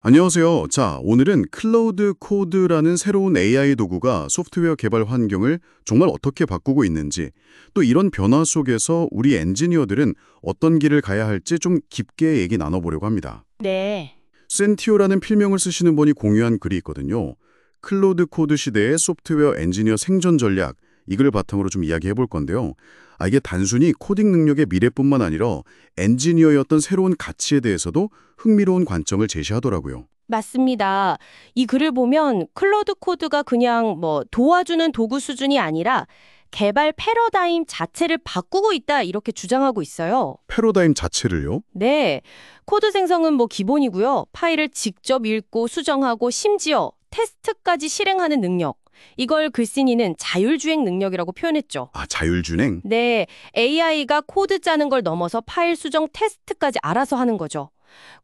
안녕하세요. 자, 오늘은 클라우드 코드라는 새로운 AI 도구가 소프트웨어 개발 환경을 정말 어떻게 바꾸고 있는지, 또 이런 변화 속에서 우리 엔지니어들은 어떤 길을 가야 할지 좀 깊게 얘기 나눠보려고 합니다. 네, 센티오라는 필명을 쓰시는 분이 공유한 글이 있거든요. 클라우드 코드 시대의 소프트웨어 엔지니어 생존 전략, 이걸 바탕으로 좀 이야기해 볼 건데요. 이게 단순히 코딩 능력의 미래뿐만 아니라 엔지니어였던 새로운 가치에 대해서도 흥미로운 관점을 제시하더라고요. 맞습니다. 이 글을 보면 클로드 코드가 그냥 도와주는 도구 수준이 아니라 개발 패러다임 자체를 바꾸고 있다 이렇게 주장하고 있어요. 패러다임 자체를요? 네, 코드 생성은 기본이고요. 파일을 직접 읽고 수정하고 심지어 테스트까지 실행하는 능력. 이걸 글쓴이는 자율주행 능력이라고 표현했죠. 자율주행? 네, AI가 코드 짜는 걸 넘어서 파일 수정 테스트까지 알아서 하는 거죠.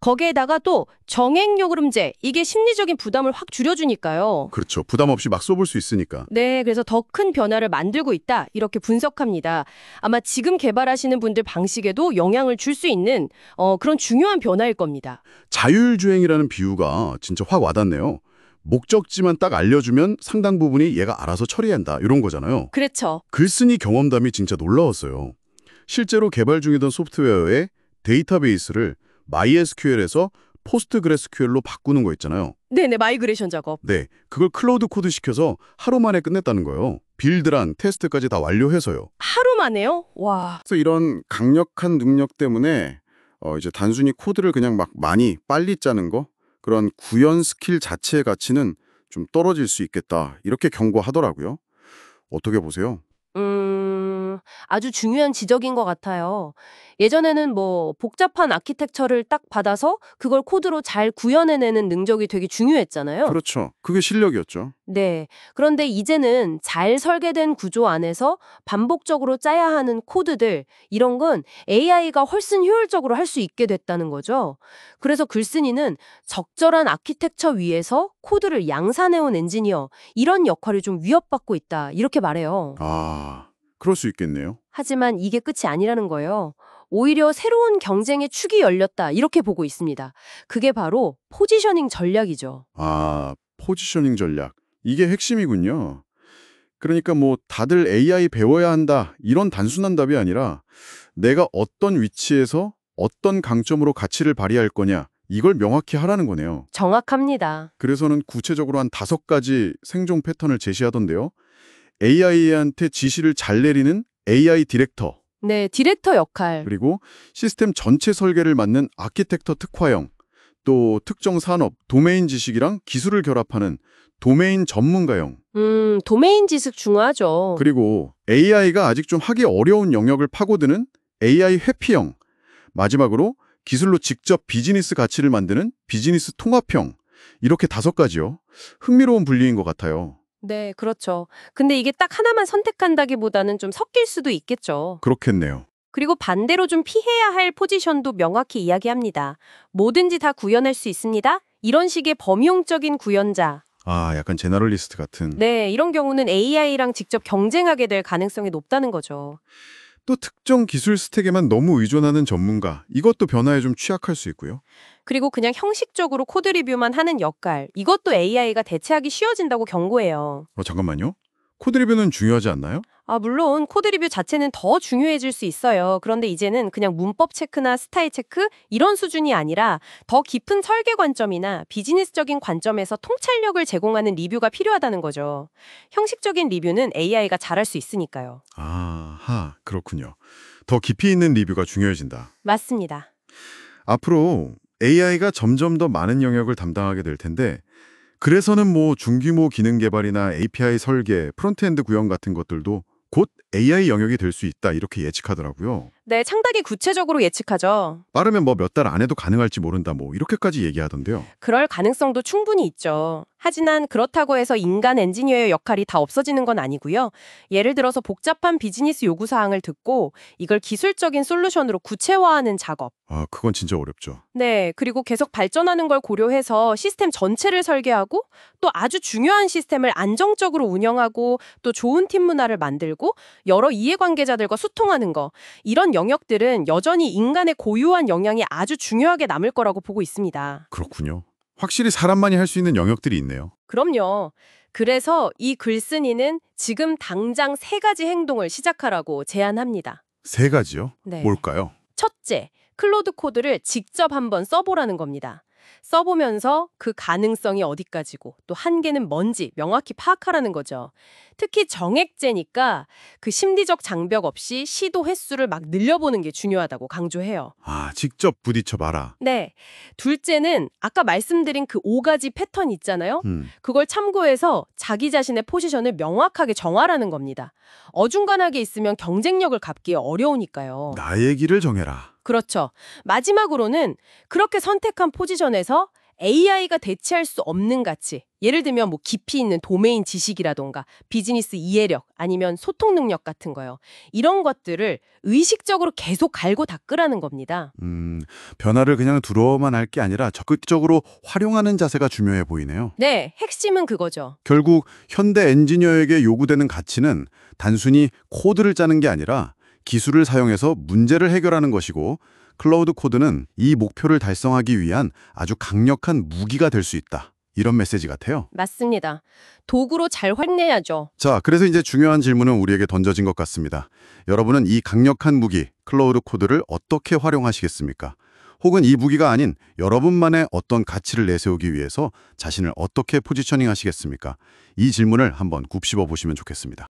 거기에다가 또 정행 요금제, 이게 심리적인 부담을 확 줄여주니까요. 그렇죠. 부담 없이 막 써볼 수 있으니까. 네, 그래서 더 큰 변화를 만들고 있다, 이렇게 분석합니다. 아마 지금 개발하시는 분들 방식에도 영향을 줄 수 있는 그런 중요한 변화일 겁니다. 자율주행이라는 비유가 진짜 확 와닿네요. 목적지만 딱 알려주면 상당 부분이 얘가 알아서 처리한다, 이런 거잖아요. 그렇죠. 글쓴이 경험담이 진짜 놀라웠어요. 실제로 개발 중이던 소프트웨어의 데이터베이스를 MySQL에서 포스트그레스QL로 바꾸는 거 있잖아요. 네네, 마이그레이션 작업. 네, 그걸 클라우드 코드 시켜서 하루 만에 끝냈다는 거예요. 빌드랑 테스트까지 다 완료해서요. 하루 만에요? 와. 그래서 이런 강력한 능력 때문에 이제 단순히 코드를 그냥 막 많이 빨리 짜는 거, 그런 구현 스킬 자체의 가치는 좀 떨어질 수 있겠다, 이렇게 경고하더라고요. 어떻게 보세요? 아주 중요한 지적인 것 같아요. 예전에는 복잡한 아키텍처를 딱 받아서 그걸 코드로 잘 구현해내는 능력이 되게 중요했잖아요. 그렇죠. 그게 실력이었죠. 네. 그런데 이제는 잘 설계된 구조 안에서 반복적으로 짜야 하는 코드들, 이런 건 AI가 훨씬 효율적으로 할 수 있게 됐다는 거죠. 그래서 글쓴이는 적절한 아키텍처 위에서 코드를 양산해온 엔지니어, 이런 역할을 좀 위협받고 있다, 이렇게 말해요. 그럴 수 있겠네요. 하지만 이게 끝이 아니라는 거예요. 오히려 새로운 경쟁의 축이 열렸다, 이렇게 보고 있습니다. 그게 바로 포지셔닝 전략이죠. 포지셔닝 전략. 이게 핵심이군요. 그러니까 다들 AI 배워야 한다, 이런 단순한 답이 아니라 내가 어떤 위치에서 어떤 강점으로 가치를 발휘할 거냐, 이걸 명확히 하라는 거네요. 정확합니다. 그래서는 구체적으로 한 5가지 생존 패턴을 제시하던데요. AI한테 지시를 잘 내리는 AI 디렉터, 네, 디렉터 역할. 그리고 시스템 전체 설계를 맡는 아키텍터 특화형, 또 특정 산업, 도메인 지식이랑 기술을 결합하는 도메인 전문가형, 도메인 지식 중요하죠. 그리고 AI가 아직 좀 하기 어려운 영역을 파고드는 AI 회피형, 마지막으로 기술로 직접 비즈니스 가치를 만드는 비즈니스 통합형, 이렇게 5가지요. 흥미로운 분류인 것 같아요. 네, 그렇죠. 근데 이게 딱 하나만 선택한다기보다는 좀 섞일 수도 있겠죠. 그렇겠네요. 그리고 반대로 좀 피해야 할 포지션도 명확히 이야기합니다. 뭐든지 다 구현할 수 있습니다. 이런 식의 범용적인 구현자. 약간 제너럴리스트 같은. 네, 이런 경우는 AI랑 직접 경쟁하게 될 가능성이 높다는 거죠. 또 특정 기술 스택에만 너무 의존하는 전문가, 이것도 변화에 좀 취약할 수 있고요. 그리고 그냥 형식적으로 코드 리뷰만 하는 역할, 이것도 AI가 대체하기 쉬워진다고 경고해요. 잠깐만요. 코드 리뷰는 중요하지 않나요? 물론 코드 리뷰 자체는 더 중요해질 수 있어요. 그런데 이제는 그냥 문법 체크나 스타일 체크 이런 수준이 아니라 더 깊은 설계 관점이나 비즈니스적인 관점에서 통찰력을 제공하는 리뷰가 필요하다는 거죠. 형식적인 리뷰는 AI가 잘할 수 있으니까요. 그렇군요. 더 깊이 있는 리뷰가 중요해진다. 맞습니다. 앞으로 AI가 점점 더 많은 영역을 담당하게 될 텐데, 그래서는 중규모 기능 개발이나 API 설계, 프론트엔드 구현 같은 것들도 곧 AI 영역이 될 수 있다, 이렇게 예측하더라고요. 네, 상당히 구체적으로 예측하죠. 빠르면 몇 달 안에도 가능할지 모른다, 이렇게까지 얘기하던데요. 그럴 가능성도 충분히 있죠. 하지만 그렇다고 해서 인간 엔지니어의 역할이 다 없어지는 건 아니고요. 예를 들어서 복잡한 비즈니스 요구사항을 듣고 이걸 기술적인 솔루션으로 구체화하는 작업. 그건 진짜 어렵죠. 네, 그리고 계속 발전하는 걸 고려해서 시스템 전체를 설계하고 또 아주 중요한 시스템을 안정적으로 운영하고 또 좋은 팀 문화를 만들고 여러 이해관계자들과 소통하는 거. 이런 영역들은 여전히 인간의 고유한 역량이 아주 중요하게 남을 거라고 보고 있습니다. 그렇군요. 확실히 사람만이 할 수 있는 영역들이 있네요. 그럼요. 그래서 이 글쓴이는 지금 당장 세 가지 행동을 시작하라고 제안합니다. 세 가지요? 네. 뭘까요? 첫째, 클로드 코드를 직접 한번 써보라는 겁니다. 써보면서 그 가능성이 어디까지고 또 한계는 뭔지 명확히 파악하라는 거죠. 특히 정액제니까 그 심리적 장벽 없이 시도 횟수를 막 늘려보는 게 중요하다고 강조해요. 아, 직접 부딪혀봐라. 네. 둘째는 아까 말씀드린 그 5가지 패턴 있잖아요. 그걸 참고해서 자기 자신의 포지션을 명확하게 정하라는 겁니다. 어중간하게 있으면 경쟁력을 갖기 어려우니까요. 나의 길을 정해라. 그렇죠. 마지막으로는 그렇게 선택한 포지션에서 AI가 대체할 수 없는 가치, 예를 들면 뭐 깊이 있는 도메인 지식이라던가 비즈니스 이해력 아니면 소통 능력 같은 거요. 이런 것들을 의식적으로 계속 갈고 닦으라는 겁니다. 변화를 그냥 두려워만 할 게 아니라 적극적으로 활용하는 자세가 중요해 보이네요. 네, 핵심은 그거죠. 결국 현대 엔지니어에게 요구되는 가치는 단순히 코드를 짜는 게 아니라 기술을 사용해서 문제를 해결하는 것이고, 클라우드 코드는 이 목표를 달성하기 위한 아주 강력한 무기가 될 수 있다. 이런 메시지 같아요. 맞습니다. 도구로 잘 활용해야죠. 자, 그래서 이제 중요한 질문은 우리에게 던져진 것 같습니다. 여러분은 이 강력한 무기, 클라우드 코드를 어떻게 활용하시겠습니까? 혹은 이 무기가 아닌 여러분만의 어떤 가치를 내세우기 위해서 자신을 어떻게 포지셔닝 하시겠습니까? 이 질문을 한번 곱씹어 보시면 좋겠습니다.